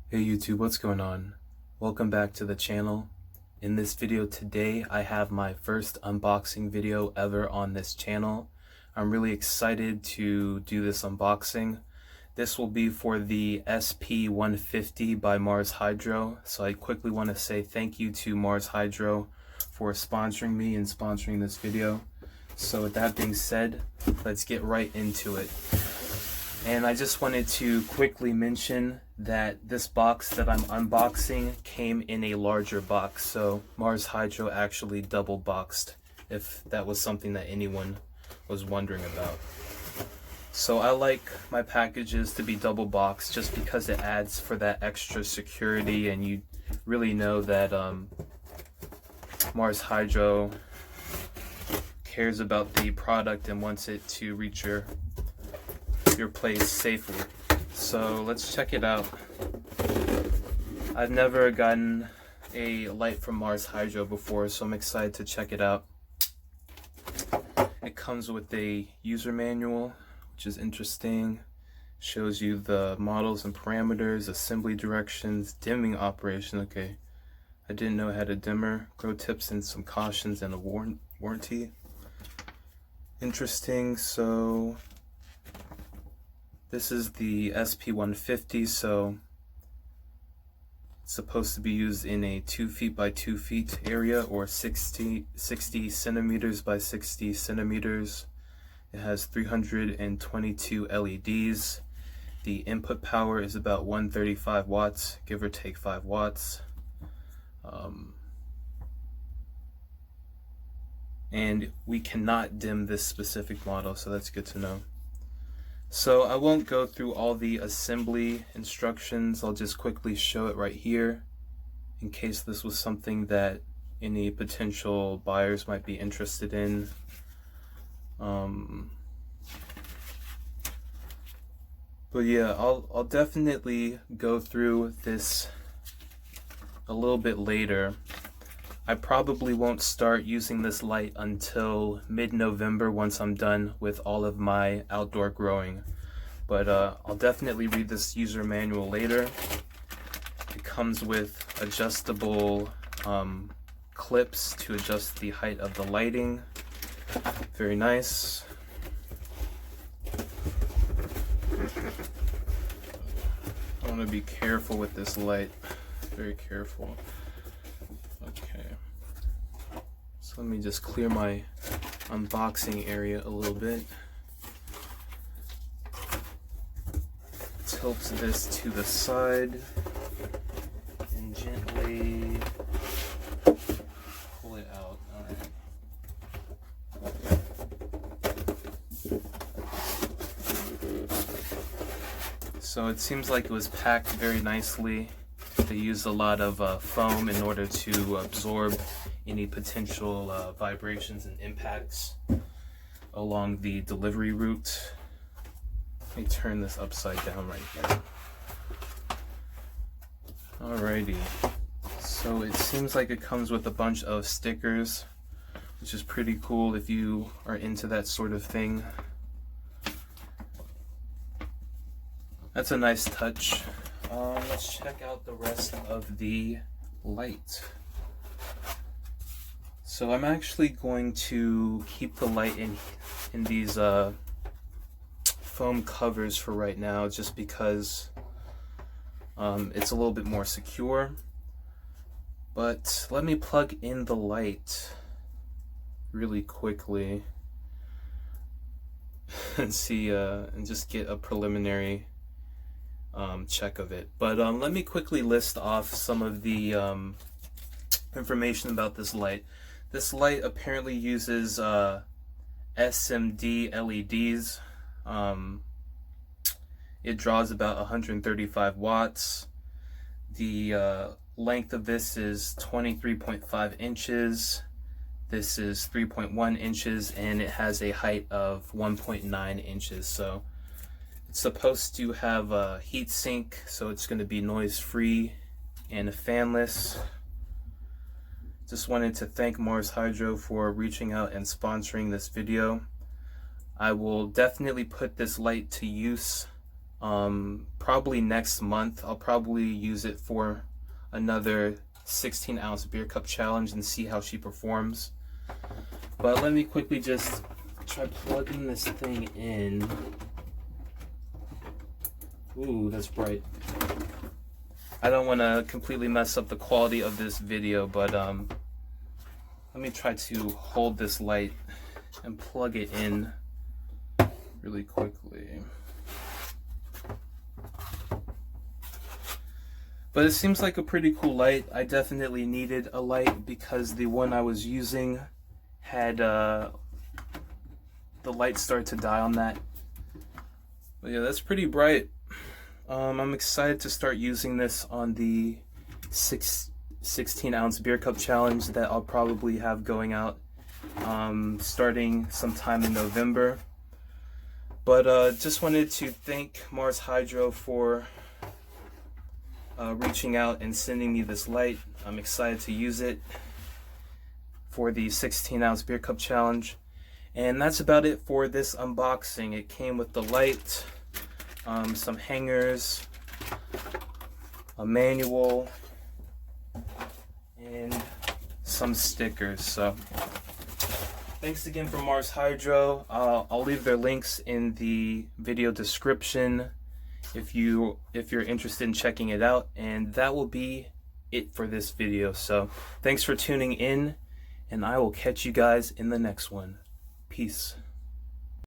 Hey YouTube, what's going on? Welcome back to the channel. In this video today, I have my first unboxing video ever on this channel. I'm really excited to do this unboxing. This will be for the SP150 by Mars Hydro. So I quickly want to say thank you to Mars Hydro for sponsoring me and sponsoring this video. So with that being said, let's get right into it. And I just wanted to quickly mention that this box that I'm unboxing came in a larger box. So Mars Hydro actually double boxed, if that was something that anyone was wondering about. So I like my packages to be double boxed just because it adds for that extra security, and you really know that Mars Hydro cares about the product and wants it to reach your place safely. So let's check it out. I've never gotten a light from Mars Hydro before, so I'm excited to check it out. It comes with a user manual, which is interesting. Shows you the models and parameters, assembly directions, dimming operation. Okay, I didn't know it had a dimmer, grow tips and some cautions, and a warranty. Interesting. So this is the SP150, so it's supposed to be used in a 2 feet by 2 feet area, or 60 centimeters by 60 centimeters. It has 322 LEDs. The input power is about 135 watts, give or take 5 watts. And we cannot dim this specific model, so that's good to know. So I won't go through all the assembly instructions. I'll just quickly show it right here in case this was something that any potential buyers might be interested in. But yeah, I'll definitely go through this a little bit later. I probably won't start using this light until mid-November once I'm done with all of my outdoor growing. But I'll definitely read this user manual later. It comes with adjustable clips to adjust the height of the lighting. Very nice. I want to be careful with this light. Very careful. Okay, so let me just clear my unboxing area a little bit. Tilt this to the side and gently pull it out. Alright. So it seems like it was packed very nicely. They used a lot of foam in order to absorb any potential vibrations and impacts along the delivery route. Let me turn this upside down right here. Alrighty, so it seems like it comes with a bunch of stickers, which is pretty cool if you are into that sort of thing. That's a nice touch. Let's check out the rest of the light. So I'm actually going to keep the light in these foam covers for right now, just because it's a little bit more secure. But let me plug in the light really quickly and see and just get a preliminary check of it. But let me quickly list off some of the information about this light. This light apparently uses SMD LEDs. It draws about 135 watts. The length of this is 23.5 inches. This is 3.1 inches, and it has a height of 1.9 inches. So it's supposed to have a heat sink, so it's going to be noise free and fanless. Just wanted to thank Mars Hydro for reaching out and sponsoring this video. I will definitely put this light to use probably next month. I'll probably use it for another 16-ounce beer cup challenge and see how she performs. But let me quickly just try plugging this thing in. Ooh, that's bright. I don't want to completely mess up the quality of this video, but let me try to hold this light and plug it in really quickly. But it seems like a pretty cool light. I definitely needed a light because the one I was using had the light start to die on that. But yeah, that's pretty bright. I'm excited to start using this on the 16-ounce beer cup challenge that I'll probably have going out starting sometime in November. But just wanted to thank Mars Hydro for reaching out and sending me this light. I'm excited to use it for the 16-ounce beer cup challenge. And that's about it for this unboxing. It came with the light, some hangers, a manual, and some stickers. So thanks again for Mars Hydro. I'll leave their links in the video description if you're interested in checking it out. And that will be it for this video. So thanks for tuning in, and I will catch you guys in the next one. Peace.